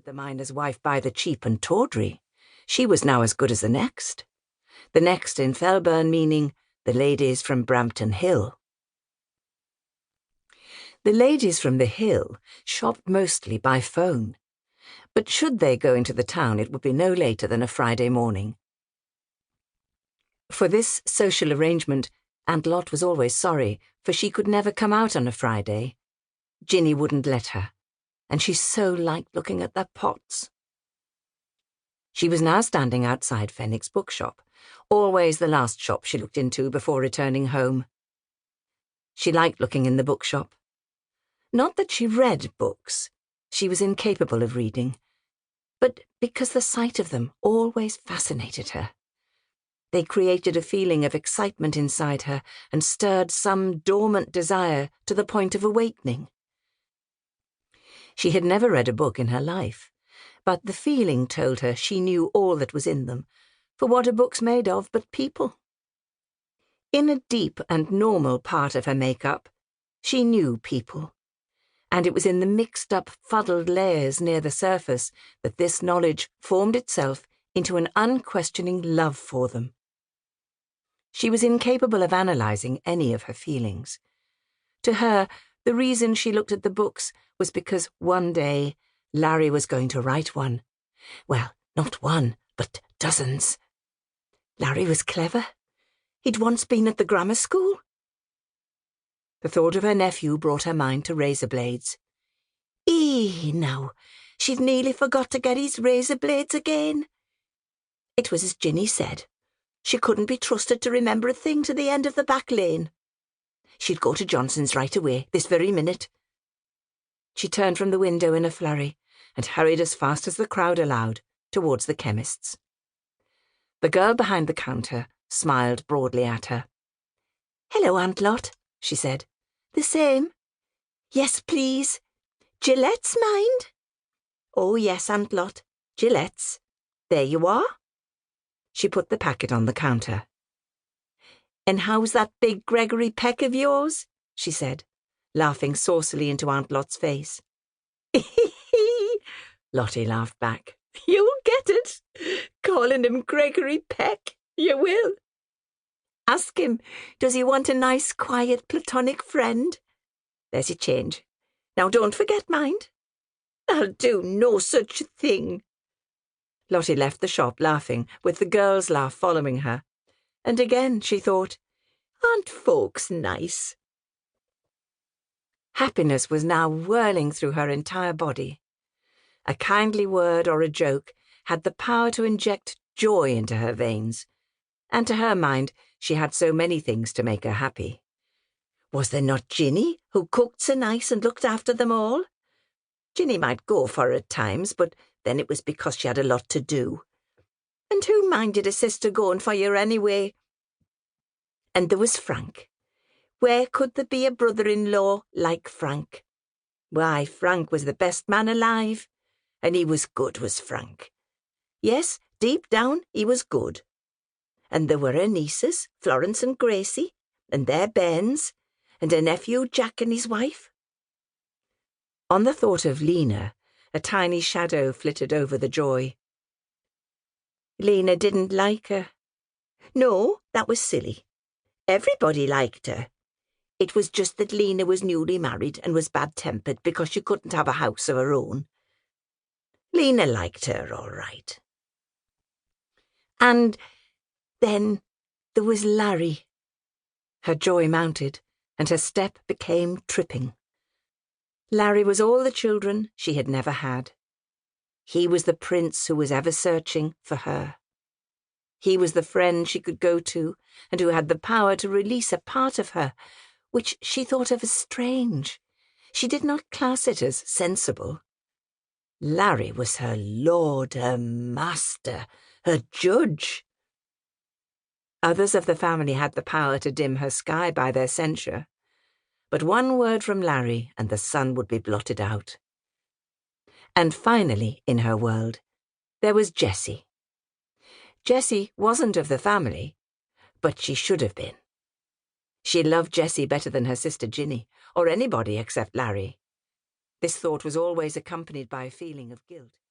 did the miner's wife buy the cheap and tawdry? She was now as good as the next. The next in Felburn, meaning the ladies from Brampton Hill. The ladies from the Hill shopped mostly by phone, but should they go into the town, it would be no later than a Friday morning. For this social arrangement, Aunt Lot was always sorry, for she could never come out on a Friday. Jinny wouldn't let her, and she so liked looking at their pots. She was now standing outside Fenwick's bookshop, always the last shop she looked into before returning home. She liked looking in the bookshop. Not that she read books, she was incapable of reading, but because the sight of them always fascinated her. They created a feeling of excitement inside her and stirred some dormant desire to the point of awakening. She had never read a book in her life, but the feeling told her she knew all that was in them, for what are books made of but people? In a deep and normal part of her make-up, she knew people, and it was in the mixed-up, fuddled layers near the surface that this knowledge formed itself into an unquestioning love for them. She was incapable of analysing any of her feelings. To her, the reason she looked at the books was because one day Larry was going to write one. Well, not one, but dozens. Larry was clever. He'd once been at the grammar school. The thought of her nephew brought her mind to razor blades. Now, she'd nearly forgot to get his razor blades again. It was as Jinny said. She couldn't be trusted to remember a thing to the end of the back lane. She'd go to Johnson's right away, this very minute. She turned from the window in a flurry and hurried as fast as the crowd allowed towards the chemist's. The girl behind the counter smiled broadly at her. "Hello, Aunt Lot," she said. "The same." "Yes, please. Gillette's, mind?" "Oh, yes, Aunt Lot. Gillette's. There you are." She put the packet on the counter. "And how's that big Gregory Peck of yours?" she said, laughing saucily into Aunt Lot's face. Lottie laughed back. "You'll get it. Calling him Gregory Peck, you will. Ask him, does he want a nice, quiet, platonic friend? There's your change. Now don't forget, mind." "I'll do no such thing." Lottie left the shop laughing, with the girl's laugh following her. And again she thought, "Aren't folks nice?" Happiness was now whirling through her entire body. A kindly word or a joke had the power to inject joy into her veins, and to her mind she had so many things to make her happy. Was there not Jinny, who cooked so nice and looked after them all? Jinny might go for her at times, but then it was because she had a lot to do. And who minded a sister going for you anyway? And there was Frank. Where could there be a brother-in-law like Frank? Why, Frank was the best man alive. And he was good, was Frank. Yes, deep down he was good. And there were her nieces, Florence and Gracie, and their bairns, and her nephew Jack and his wife. On the thought of Lena, a tiny shadow flitted over the joy. Lena didn't like her. No, that was silly. Everybody liked her. It was just that Lena was newly married and was bad-tempered because she couldn't have a house of her own. Lena liked her all right. And then there was Larry. Her joy mounted, and her step became tripping. Larry was all the children she had never had. He was the prince who was ever searching for her. He was the friend she could go to, and who had the power to release a part of her, which she thought of as strange. She did not class it as sensible. Larry was her lord, her master, her judge. Others of the family had the power to dim her sky by their censure. But one word from Larry and the sun would be blotted out. And finally, in her world, there was Jessie. Jessie wasn't of the family, but she should have been. She loved Jessie better than her sister Jinny, or anybody except Larry. This thought was always accompanied by a feeling of guilt.